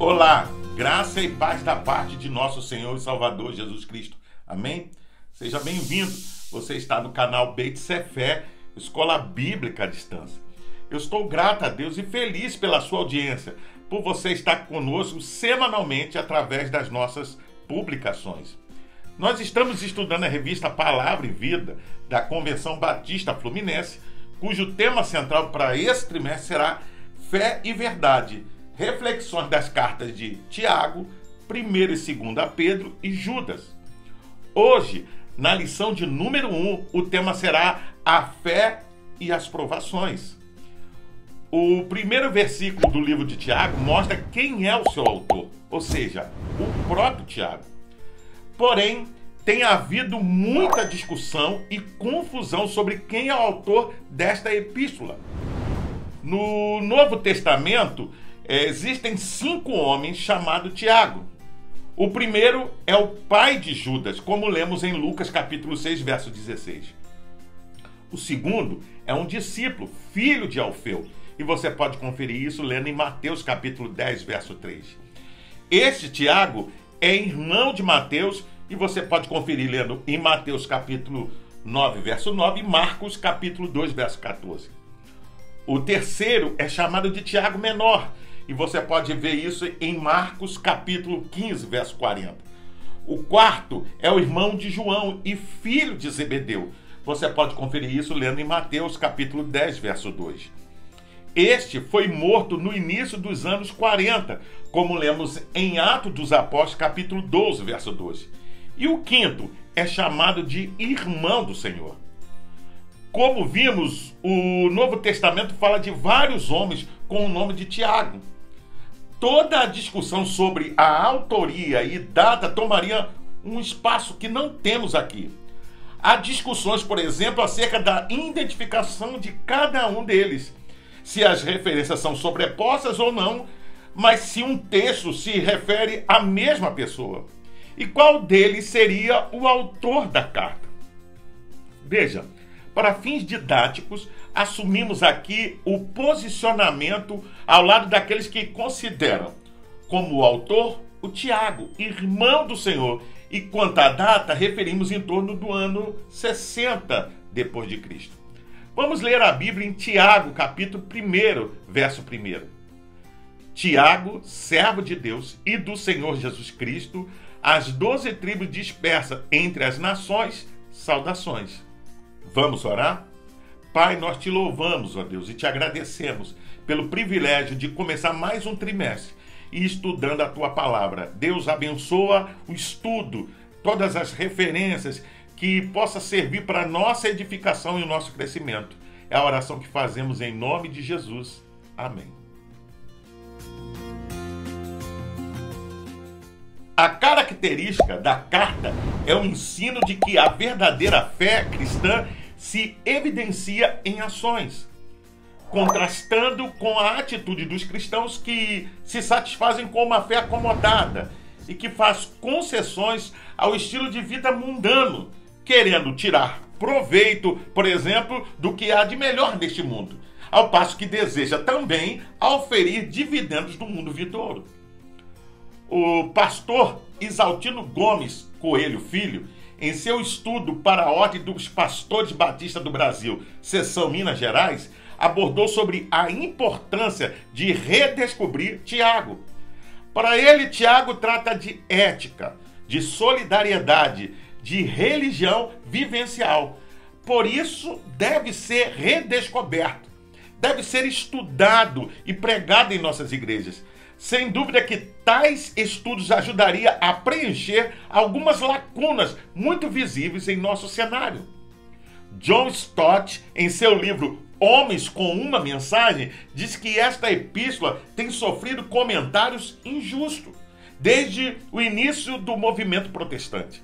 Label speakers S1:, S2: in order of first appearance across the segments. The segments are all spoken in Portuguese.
S1: Olá, graça e paz da parte de nosso Senhor e Salvador Jesus Cristo. Amém? Seja bem-vindo. Você está no canal Beit Sefé, Escola Bíblica à Distância. Eu estou grato a Deus e feliz pela sua audiência, por você estar conosco semanalmente através das nossas publicações. Nós estamos estudando a revista Palavra e Vida da Convenção Batista Fluminense, cujo tema central para esse trimestre será Fé e Verdade, reflexões das cartas de Tiago, 1ª e 2ª Pedro e Judas. Hoje, na lição de número 1, o tema será a fé e as provações. O primeiro versículo do livro de Tiago mostra quem é o seu autor, ou seja, o próprio Tiago. Porém, tem havido muita discussão e confusão sobre quem é o autor desta epístola. No Novo Testamento, existem 5 homens chamados Tiago. O primeiro é o pai de Judas, como lemos em Lucas capítulo 6, verso 16. O segundo é um discípulo, filho de Alfeu, e você pode conferir isso lendo em Mateus capítulo 10, verso 3. Este Tiago é irmão de Mateus, e você pode conferir lendo em Mateus capítulo 9, verso 9, e Marcos capítulo 2, verso 14. O terceiro é chamado de Tiago Menor, e você pode ver isso em Marcos capítulo 15, verso 40. O quarto é o irmão de João e filho de Zebedeu. Você pode conferir isso lendo em Mateus capítulo 10, verso 2. Este foi morto no início dos anos 40, como lemos em Atos dos Apóstolos capítulo 12, verso 12. E o quinto é chamado de irmão do Senhor. Como vimos, o Novo Testamento fala de vários homens com o nome de Tiago. Toda a discussão sobre a autoria e data tomaria um espaço que não temos aqui. Há discussões, por exemplo, acerca da identificação de cada um deles, se as referências são sobrepostas ou não, mas se um texto se refere à mesma pessoa. E qual deles seria o autor da carta? Veja, para fins didáticos, assumimos aqui o posicionamento ao lado daqueles que consideram como autor o Tiago, irmão do Senhor, e quanto à data, referimos em torno do ano 60 depois de Cristo. Vamos ler a Bíblia em Tiago, capítulo 1, verso 1. Tiago, servo de Deus e do Senhor Jesus Cristo, as 12 tribos dispersas entre as nações, saudações. Vamos orar? Pai, nós te louvamos, ó Deus, e te agradecemos pelo privilégio de começar mais um trimestre e estudando a tua palavra. Deus abençoa o estudo, todas as referências, que possa servir para a nossa edificação e o nosso crescimento. É a oração que fazemos em nome de Jesus. Amém. A característica da carta é o ensino de que a verdadeira fé cristã se evidencia em ações, contrastando com a atitude dos cristãos que se satisfazem com uma fé acomodada e que faz concessões ao estilo de vida mundano, querendo tirar proveito, por exemplo, do que há de melhor neste mundo, ao passo que deseja também auferir dividendos do mundo vindouro. O pastor Isaltino Gomes Coelho Filho, em seu estudo para a Ordem dos Pastores Batistas do Brasil, seção Minas Gerais, abordou sobre a importância de redescobrir Tiago. Para ele, Tiago trata de ética, de solidariedade, de religião vivencial. Por isso, deve ser redescoberto, deve ser estudado e pregado em nossas igrejas. Sem dúvida que tais estudos ajudariam a preencher algumas lacunas muito visíveis em nosso cenário. John Stott, em seu livro Homens com uma Mensagem, diz que esta epístola tem sofrido comentários injustos desde o início do movimento protestante.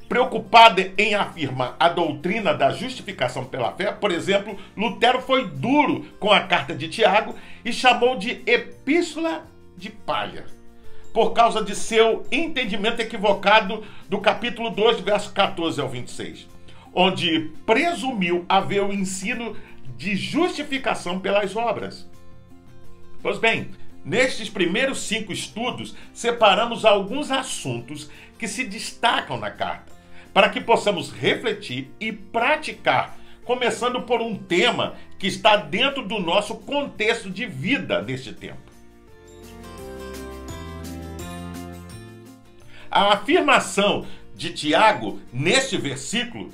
S1: Preocupado em afirmar a doutrina da justificação pela fé, por exemplo, Lutero foi duro com a carta de Tiago e chamou de epístola de palha, por causa de seu entendimento equivocado do capítulo 2, verso 14 ao 26, onde presumiu haver o ensino de justificação pelas obras. Pois bem, Nestes primeiros 5 estudos, separamos alguns assuntos que se destacam na carta, para que possamos refletir e praticar, começando por um tema que está dentro do nosso contexto de vida neste tempo. A afirmação de Tiago neste versículo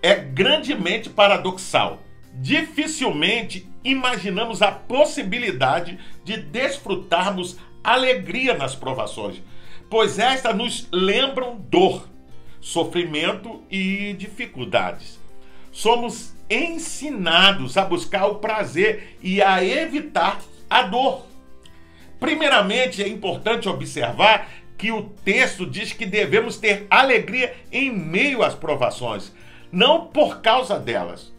S1: é grandemente paradoxal. Dificilmente imaginamos a possibilidade de desfrutarmos alegria nas provações, pois estas nos lembram dor, sofrimento e dificuldades. Somos ensinados a buscar o prazer e a evitar a dor. Primeiramente, é importante observar que o texto diz que devemos ter alegria em meio às provações, não por causa delas.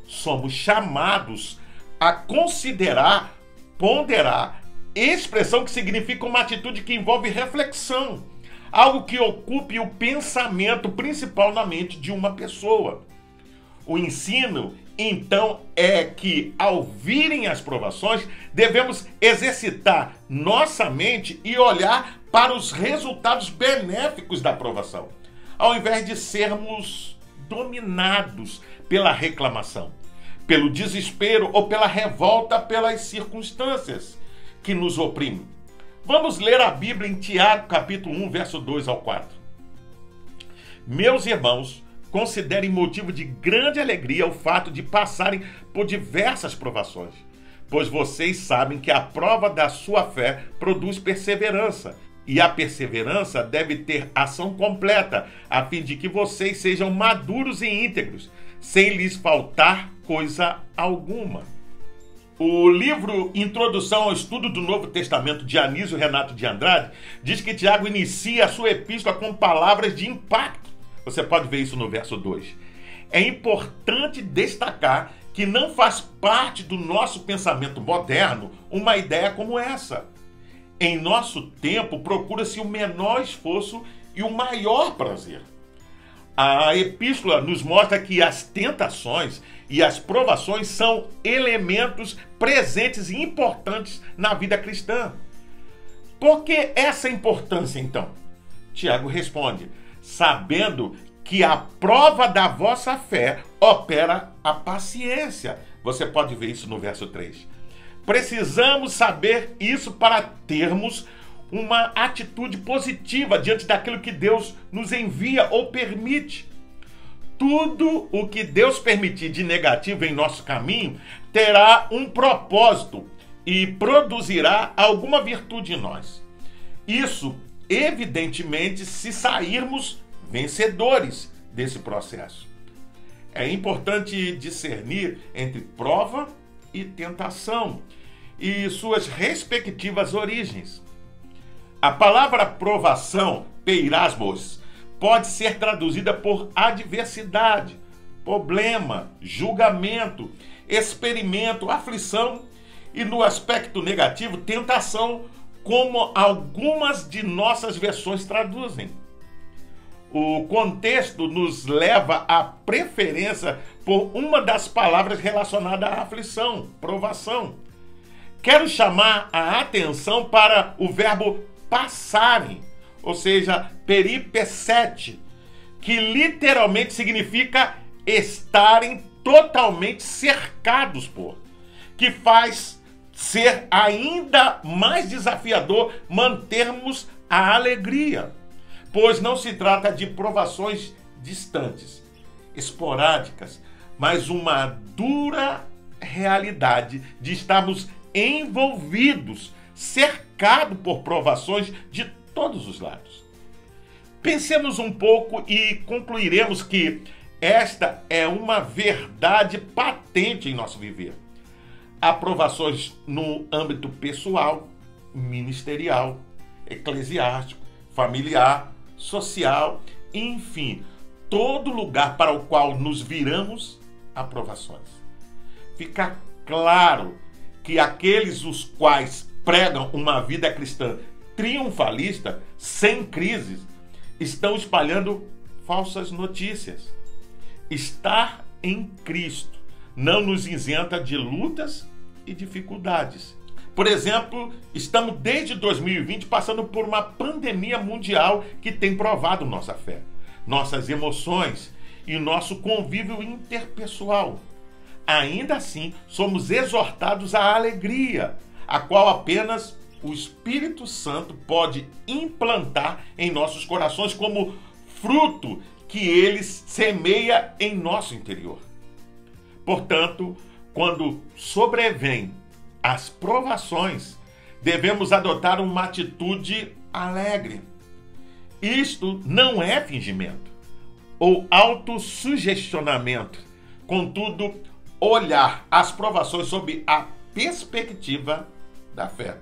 S1: Somos chamados a considerar, ponderar, expressão que significa uma atitude que envolve reflexão, algo que ocupe o pensamento principal na mente de uma pessoa. O ensino, então, é que, ao virem as provações, devemos exercitar nossa mente e olhar para os resultados benéficos da provação, ao invés de sermos dominados pela reclamação, pelo desespero ou pela revolta pelas circunstâncias que nos oprimem. Vamos ler a Bíblia em Tiago, capítulo 1, verso 2 ao 4. Meus irmãos, considerem motivo de grande alegria o fato de passarem por diversas provações, pois vocês sabem que a prova da sua fé produz perseverança, e a perseverança deve ter ação completa, a fim de que vocês sejam maduros e íntegros, sem lhes faltar coisa alguma. O livro Introdução ao Estudo do Novo Testamento, de Anísio Renato de Andrade, diz que Tiago inicia a sua epístola com palavras de impacto. Você pode ver isso no verso 2. É importante destacar que não faz parte do nosso pensamento moderno uma ideia como essa. Em nosso tempo, procura-se o menor esforço e o maior prazer. A epístola nos mostra que as tentações e as provações são elementos presentes e importantes na vida cristã. Por que essa importância, então? Tiago responde: sabendo que a prova da vossa fé opera a paciência. Você pode ver isso no verso 3. Precisamos saber isso para termos uma atitude positiva diante daquilo que Deus nos envia ou permite. Tudo o que Deus permitir de negativo em nosso caminho terá um propósito e produzirá alguma virtude em nós. Isso, evidentemente, se sairmos vencedores desse processo. É importante discernir entre prova e tentação e suas respectivas origens. A palavra provação, peirasmos, pode ser traduzida por adversidade, problema, julgamento, experimento, aflição e, no aspecto negativo, tentação, como algumas de nossas versões traduzem. O contexto nos leva à preferência por uma das palavras relacionadas à aflição, provação. Quero chamar a atenção para o verbo passarem, ou seja, peripecete, que literalmente significa estarem totalmente cercados por, que faz ser ainda mais desafiador mantermos a alegria, pois não se trata de provações distantes, esporádicas, mas uma dura realidade de estarmos envolvidos, cercados por provações de todos os lados. Pensemos um pouco e concluiremos que esta é uma verdade patente em nosso viver. Há provações no âmbito pessoal, ministerial, eclesiástico, familiar, social, enfim, todo lugar para o qual nos viramos, há provações. Fica claro que aqueles os quais pregam uma vida cristã triunfalista, sem crises, estão espalhando falsas notícias. Estar em Cristo não nos isenta de lutas e dificuldades. Por exemplo, estamos desde 2020 passando por uma pandemia mundial que tem provado nossa fé, nossas emoções e nosso convívio interpessoal. Ainda assim, somos exortados à alegria, a qual apenas o Espírito Santo pode implantar em nossos corações como fruto que ele semeia em nosso interior. Portanto, quando sobrevêm as provações, devemos adotar uma atitude alegre. Isto não é fingimento ou autossugestionamento, contudo, olhar as provações sob a perspectiva da fé.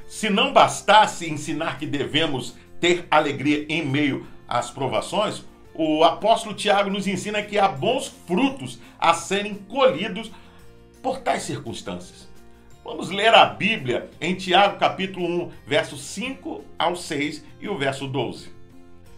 S1: Se não bastasse ensinar que devemos ter alegria em meio às provações, o apóstolo Tiago nos ensina que há bons frutos a serem colhidos por tais circunstâncias. Vamos ler a Bíblia em Tiago capítulo 1, versos 5 ao 6 e o verso 12.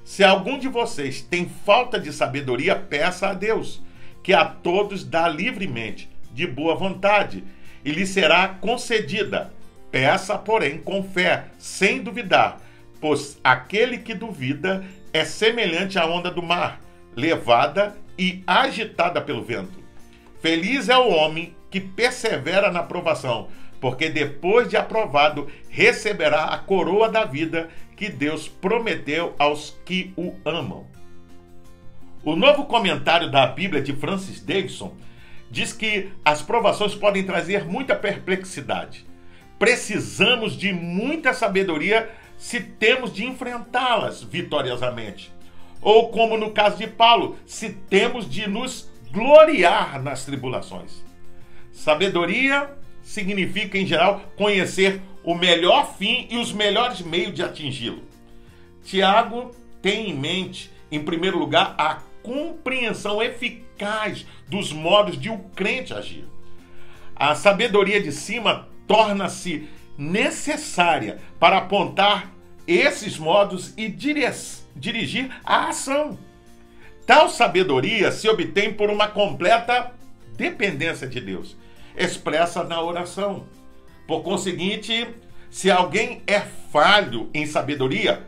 S1: Se algum de vocês tem falta de sabedoria, peça a Deus, que a todos dá livremente, de boa vontade, e lhe será concedida. Peça, porém, com fé, sem duvidar, pois aquele que duvida é semelhante à onda do mar, levada e agitada pelo vento. Feliz é o homem que persevera na provação, porque depois de aprovado, receberá a coroa da vida que Deus prometeu aos que o amam. O novo comentário da Bíblia de Francis Davidson diz que as provações podem trazer muita perplexidade. Precisamos de muita sabedoria se temos de enfrentá-las vitoriosamente. Ou, como no caso de Paulo, se temos de nos gloriar nas tribulações. Sabedoria significa, em geral, conhecer o melhor fim e os melhores meios de atingi-lo. Tiago tem em mente, em primeiro lugar, a compreensão eficaz dos modos de o crente agir. A sabedoria de cima torna-se necessária para apontar esses modos e dirigir a ação. Tal sabedoria se obtém por uma completa dependência de Deus, expressa na oração. Por conseguinte, se alguém é falho em sabedoria,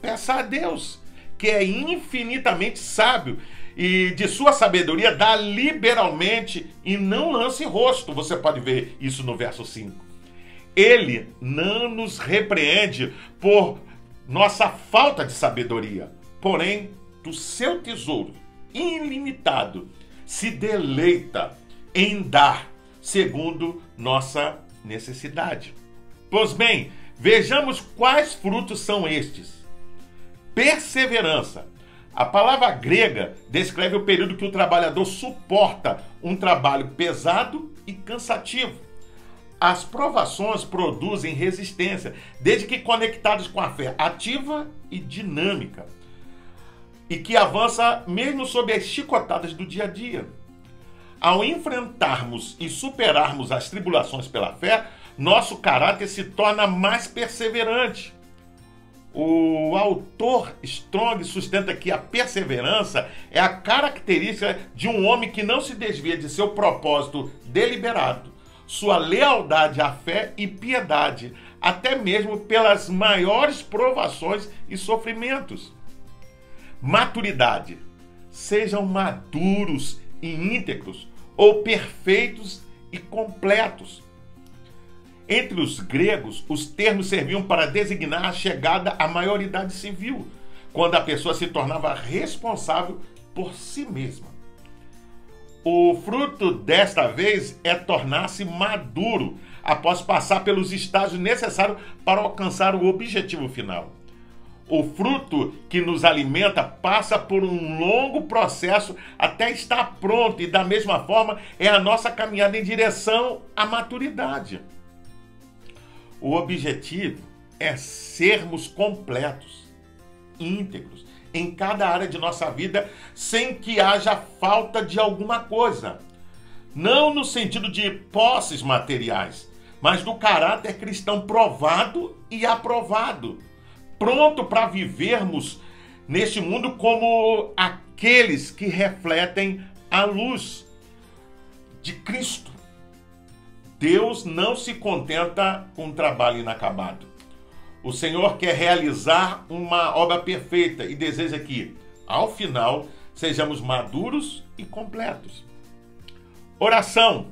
S1: peça a Deus, que é infinitamente sábio, e de sua sabedoria dá liberalmente e não lance rosto. Você pode ver isso no verso 5. Ele não nos repreende por nossa falta de sabedoria, porém, do seu tesouro ilimitado, se deleita em dar segundo nossa necessidade. Pois bem, vejamos quais frutos são estes. Perseverança. A palavra grega descreve o período que o trabalhador suporta um trabalho pesado e cansativo. As provações produzem resistência, desde que conectadas com a fé ativa e dinâmica, e que avança mesmo sob as chicotadas do dia a dia. Ao enfrentarmos e superarmos as tribulações pela fé, nosso caráter se torna mais perseverante. O autor Strong sustenta que a perseverança é a característica de um homem que não se desvia de seu propósito deliberado, sua lealdade à fé e piedade, até mesmo pelas maiores provações e sofrimentos. Maturidade. Sejam maduros e íntegros, ou perfeitos e completos. Entre os gregos, os termos serviam para designar a chegada à maioridade civil, quando a pessoa se tornava responsável por si mesma. O fruto desta vez é tornar-se maduro, após passar pelos estágios necessários para alcançar o objetivo final. O fruto que nos alimenta passa por um longo processo até estar pronto, e da mesma forma é a nossa caminhada em direção à maturidade. O objetivo é sermos completos, íntegros, em cada área de nossa vida, sem que haja falta de alguma coisa. Não no sentido de posses materiais, mas do caráter cristão provado e aprovado, pronto para vivermos neste mundo como aqueles que refletem a luz de Cristo. Deus não se contenta com um trabalho inacabado. O Senhor quer realizar uma obra perfeita e deseja que, ao final, sejamos maduros e completos. Oração.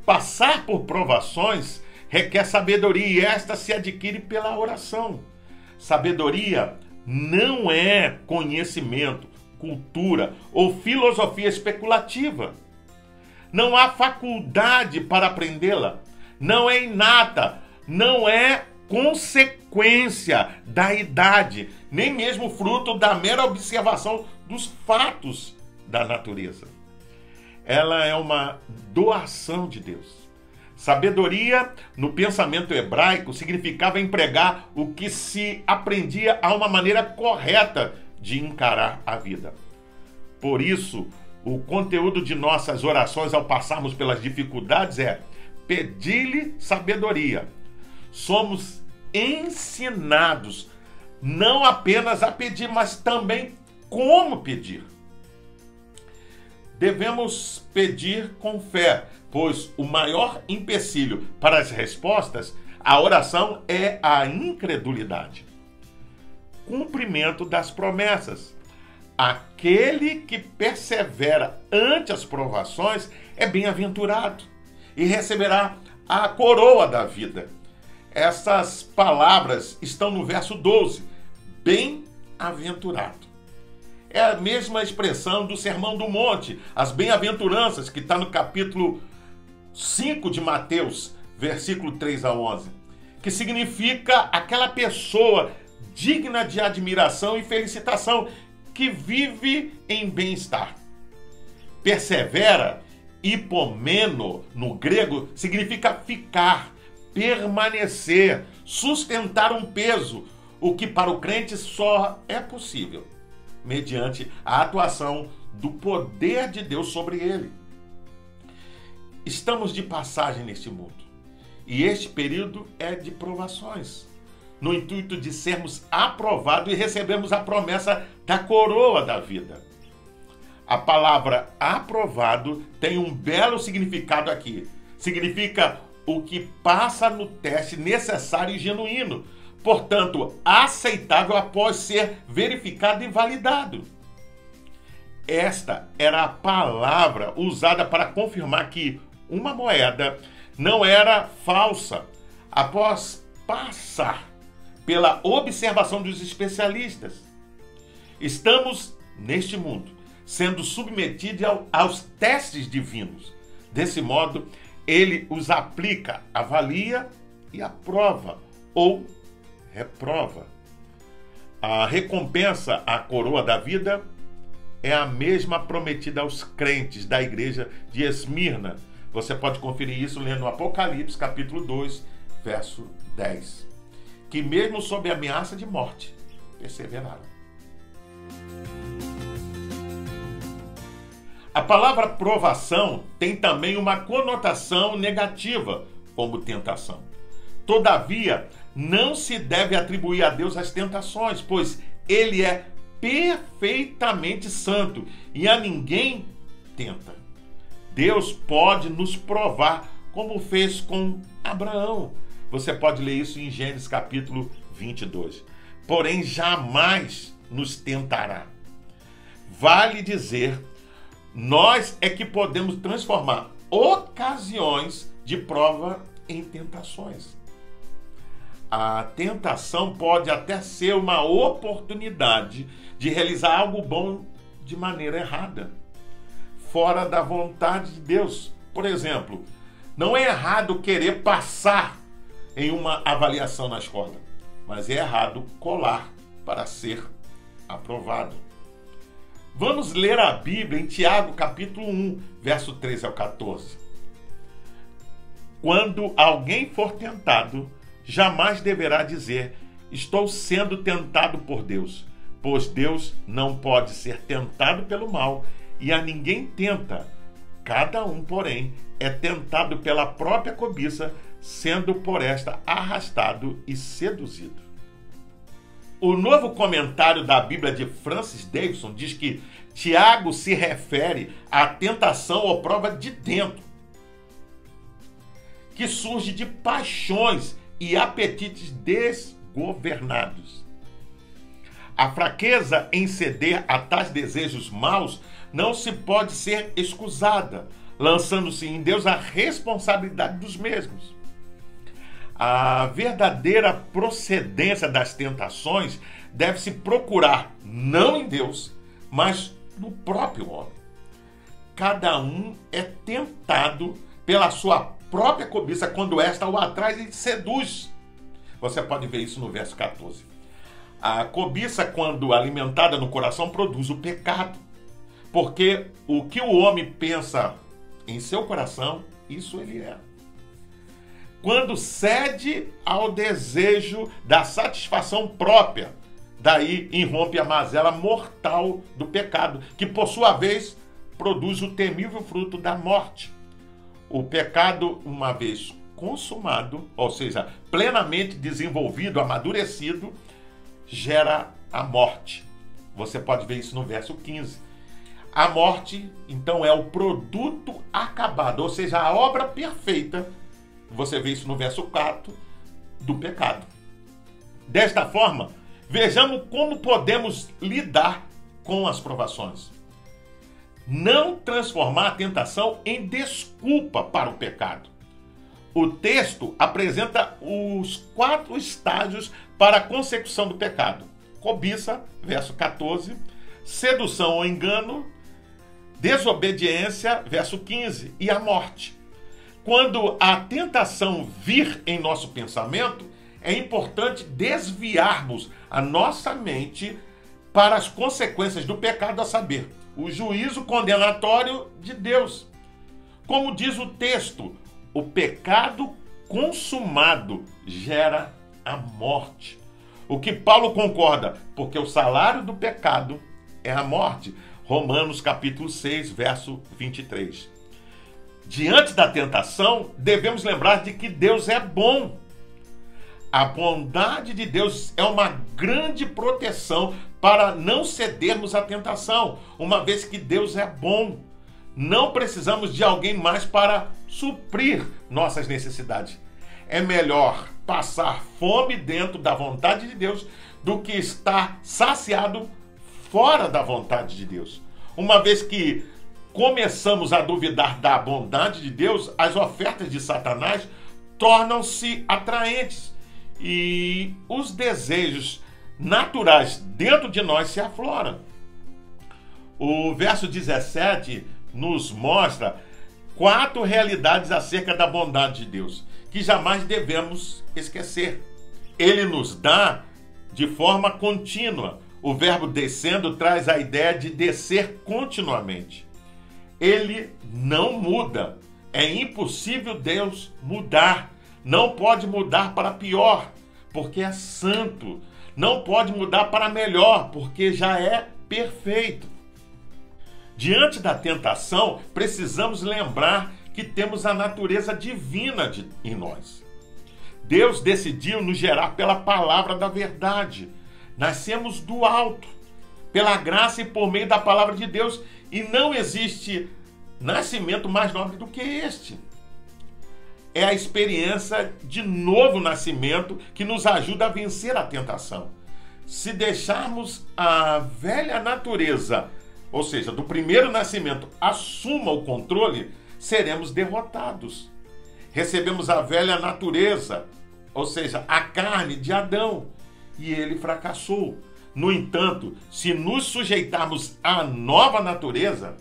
S1: Passar por provações requer sabedoria e esta se adquire pela oração. Sabedoria não é conhecimento, cultura ou filosofia especulativa. Não há faculdade para aprendê-la. Não é inata, não é consequência da idade, nem mesmo fruto da mera observação dos fatos da natureza. Ela é uma doação de Deus. Sabedoria, no pensamento hebraico, significava empregar o que se aprendia a uma maneira correta de encarar a vida. Por isso, o conteúdo de nossas orações ao passarmos pelas dificuldades é pedir-lhe sabedoria. Somos ensinados não apenas a pedir, mas também como pedir. Devemos pedir com fé, pois o maior empecilho para as respostas à oração é a incredulidade. Cumprimento das promessas. Aquele que persevera ante as provações é bem-aventurado e receberá a coroa da vida. Essas palavras estão no verso 12. Bem-aventurado. É a mesma expressão do Sermão do Monte, as bem-aventuranças, que está no capítulo 5 de Mateus, versículo 3 a 11, que significa aquela pessoa digna de admiração e felicitação, que vive em bem-estar. Persevera, hipomeno, no grego, significa ficar, permanecer, sustentar um peso, o que para o crente só é possível mediante a atuação do poder de Deus sobre ele. Estamos de passagem neste mundo e este período é de provações, no intuito de sermos aprovados e recebemos a promessa da coroa da vida. A palavra aprovado tem um belo significado aqui. Significa o que passa no teste necessário e genuíno, portanto, aceitável após ser verificado e validado. Esta era a palavra usada para confirmar que uma moeda não era falsa após passar pela observação dos especialistas. Estamos, neste mundo, sendo submetidos aos testes divinos. Desse modo, ele os aplica, avalia e aprova ou reprova. A recompensa, a coroa da vida, é a mesma prometida aos crentes da igreja de Esmirna. Você pode conferir isso lendo Apocalipse, capítulo 2, verso 10. Que mesmo sob ameaça de morte, perseveraram. A palavra provação tem também uma conotação negativa, como tentação. Todavia, não se deve atribuir a Deus as tentações, pois Ele é perfeitamente santo e a ninguém tenta. Deus pode nos provar, como fez com Abraão. Você pode ler isso em Gênesis capítulo 22. Porém, jamais nos tentará. Vale dizer, nós é que podemos transformar ocasiões de prova em tentações. A tentação pode até ser uma oportunidade de realizar algo bom de maneira errada, fora da vontade de Deus. Por exemplo, não é errado querer passar em uma avaliação na escola, mas é errado colar para ser aprovado. Vamos ler a Bíblia em Tiago, capítulo 1, verso 13 ao 14. Quando alguém for tentado, jamais deverá dizer, estou sendo tentado por Deus, pois Deus não pode ser tentado pelo mal e a ninguém tenta. Cada um, porém, é tentado pela própria cobiça, sendo por esta arrastado e seduzido. O novo comentário da Bíblia de Francis Davidson diz que Tiago se refere à tentação ou prova de dentro, que surge de paixões e apetites desgovernados. A fraqueza em ceder a tais desejos maus não se pode ser excusada, lançando-se em Deus a responsabilidade dos mesmos. A verdadeira procedência das tentações deve-se procurar não em Deus, mas no próprio homem. Cada um é tentado pela sua própria cobiça quando esta o atrai e seduz. Você pode ver isso no verso 14. A cobiça, quando alimentada no coração, produz o pecado. Porque o que o homem pensa em seu coração, isso ele é. Quando cede ao desejo da satisfação própria, daí irrompe a mazela mortal do pecado, que por sua vez produz o temível fruto da morte. O pecado, uma vez consumado, ou seja, plenamente desenvolvido, amadurecido, gera a morte. Você pode ver isso no verso 15. A morte, então, é o produto acabado, ou seja, a obra perfeita. Você vê isso no verso 4 do pecado. Desta forma, vejamos como podemos lidar com as provações. Não transformar a tentação em desculpa para o pecado. O texto apresenta os 4 estágios para a consecução do pecado. Cobiça, verso 14, sedução ou engano, desobediência, verso 15, e a morte. Quando a tentação vir em nosso pensamento, é importante desviarmos a nossa mente para as consequências do pecado, a saber, o juízo condenatório de Deus. Como diz o texto, o pecado consumado gera a morte. O que Paulo concorda, porque o salário do pecado é a morte. Romanos capítulo 6, verso 23. Diante da tentação, devemos lembrar de que Deus é bom. A bondade de Deus é uma grande proteção para não cedermos à tentação, uma vez que Deus é bom. Não precisamos de alguém mais para suprir nossas necessidades. É melhor passar fome dentro da vontade de Deus do que estar saciado fora da vontade de Deus. Uma vez que começamos a duvidar da bondade de Deus, as ofertas de Satanás tornam-se atraentes e os desejos naturais dentro de nós se afloram. O verso 17 nos mostra 4 realidades acerca da bondade de Deus, que jamais devemos esquecer. Ele nos dá de forma contínua. O verbo descendo traz a ideia de descer continuamente. Ele não muda. É impossível Deus mudar. Não pode mudar para pior, porque é santo. Não pode mudar para melhor, porque já é perfeito. Diante da tentação, precisamos lembrar que temos a natureza divina em nós. Deus decidiu nos gerar pela palavra da verdade. Nascemos do alto, pela graça e por meio da palavra de Deus, e não existe nascimento mais nobre do que este. É a experiência de novo nascimento que nos ajuda a vencer a tentação. Se deixarmos a velha natureza, ou seja, do primeiro nascimento, assuma o controle, seremos derrotados. Recebemos a velha natureza, ou seja, a carne de Adão, e ele fracassou. No entanto, se nos sujeitarmos à nova natureza,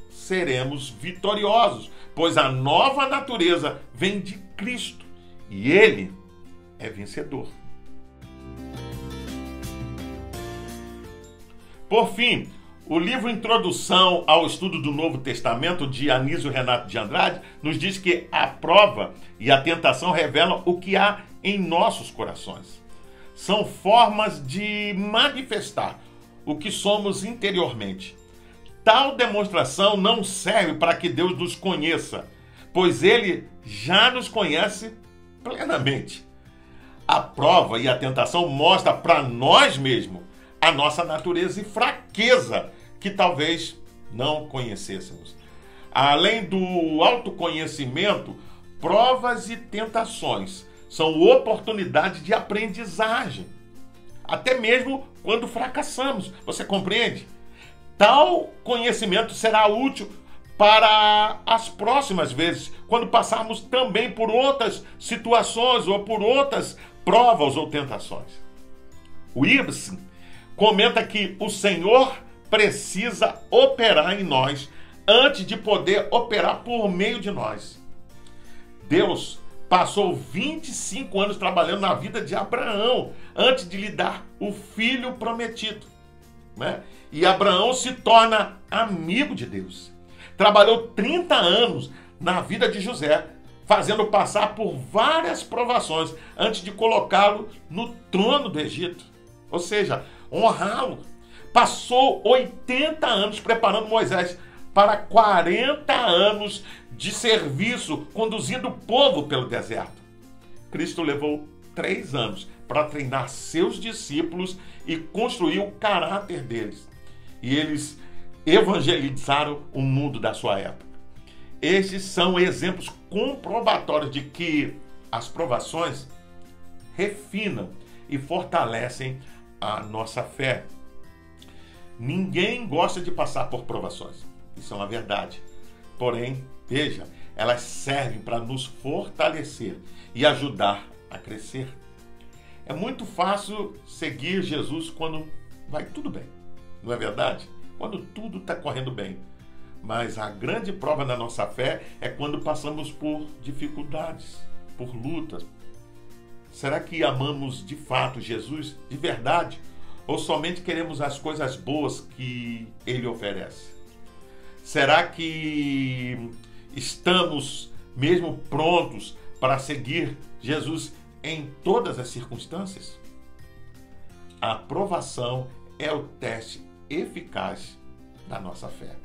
S1: seremos vitoriosos, pois a nova natureza vem de Cristo e ele é vencedor. Por fim, o livro Introdução ao Estudo do Novo Testamento, de Anísio Renato de Andrade, nos diz que a prova e a tentação revelam o que há em nossos corações. São formas de manifestar o que somos interiormente. Tal demonstração não serve para que Deus nos conheça, pois Ele já nos conhece plenamente. A prova e a tentação mostram para nós mesmos a nossa natureza e fraqueza que talvez não conhecêssemos. Além do autoconhecimento, provas e tentações são oportunidades de aprendizagem, até mesmo quando fracassamos. Você compreende? Tal conhecimento será útil para as próximas vezes, quando passarmos também por outras situações ou por outras provas ou tentações. O Ibsen comenta que o Senhor precisa operar em nós antes de poder operar por meio de nós. Deus passou 25 anos trabalhando na vida de Abraão antes de lhe dar o filho prometido, né? E Abraão se torna amigo de Deus. Trabalhou 30 anos na vida de José, fazendo passar por várias provações antes de colocá-lo no trono do Egito. Ou seja, honrá-lo. Passou 80 anos preparando Moisés para 40 anos de serviço, conduzindo o povo pelo deserto. Cristo levou 3 anos para treinar seus discípulos e construir o caráter deles. E eles evangelizaram o mundo da sua época. Estes são exemplos comprobatórios de que as provações refinam e fortalecem a nossa fé. Ninguém gosta de passar por provações. Isso é uma verdade. Porém, veja, elas servem para nos fortalecer e ajudar a crescer. É muito fácil seguir Jesus quando vai tudo bem, não é verdade? Quando tudo está correndo bem. Mas a grande prova da nossa fé é quando passamos por dificuldades, por lutas. Será que amamos de fato Jesus de verdade? Ou somente queremos as coisas boas que Ele oferece? Será que estamos mesmo prontos para seguir Jesus em todas as circunstâncias? A aprovação é o teste eficaz da nossa fé.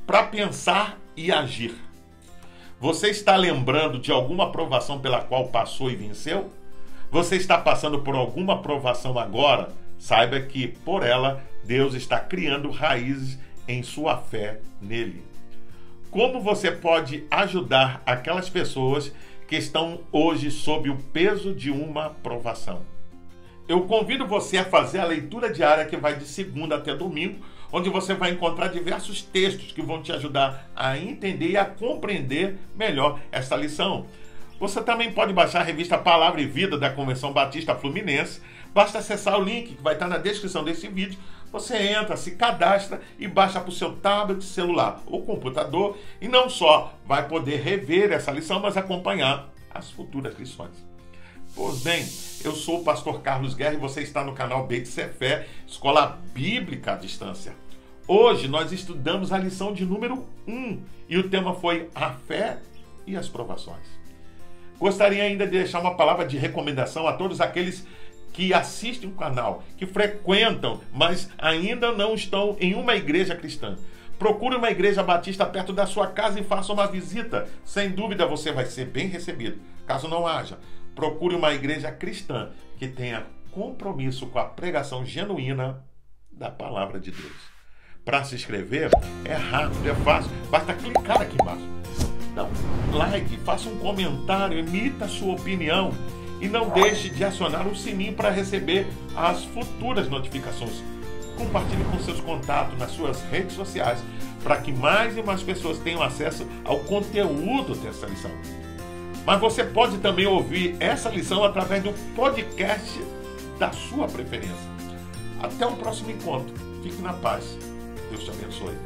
S1: Para pensar e agir. Você está lembrando de alguma aprovação pela qual passou e venceu? Você está passando por alguma aprovação agora? Saiba que, por ela, Deus está criando raízes em sua fé nele. Como você pode ajudar aquelas pessoas que estão hoje sob o peso de uma aprovação? Eu convido você a fazer a leitura diária que vai de segunda até domingo, onde você vai encontrar diversos textos que vão te ajudar a entender e a compreender melhor esta lição. Você também pode baixar a revista Palavra e Vida da Convenção Batista Fluminense. Basta acessar o link que vai estar na descrição desse vídeo. Você entra, se cadastra e baixa para o seu tablet, celular ou computador. E não só vai poder rever essa lição, mas acompanhar as futuras lições. Pois bem, eu sou o pastor Carlos Guerra e você está no canal Beit Sefé, Escola Bíblica à Distância. Hoje nós estudamos a lição de número 1 e o tema foi a fé e as provações. Gostaria ainda de deixar uma palavra de recomendação a todos aqueles que assistem o canal, que frequentam, mas ainda não estão em uma igreja cristã. Procure uma igreja batista perto da sua casa e faça uma visita. Sem dúvida você vai ser bem recebido. Caso não haja, procure uma igreja cristã que tenha compromisso com a pregação genuína da palavra de Deus. Para se inscrever, é rápido, é fácil. Basta clicar aqui embaixo. Dá um like, faça um comentário, emita a sua opinião. E não deixe de acionar o sininho para receber as futuras notificações. Compartilhe com seus contatos nas suas redes sociais para que mais e mais pessoas tenham acesso ao conteúdo dessa lição. Mas você pode também ouvir essa lição através do podcast da sua preferência. Até o próximo encontro. Fique na paz. Deus te abençoe.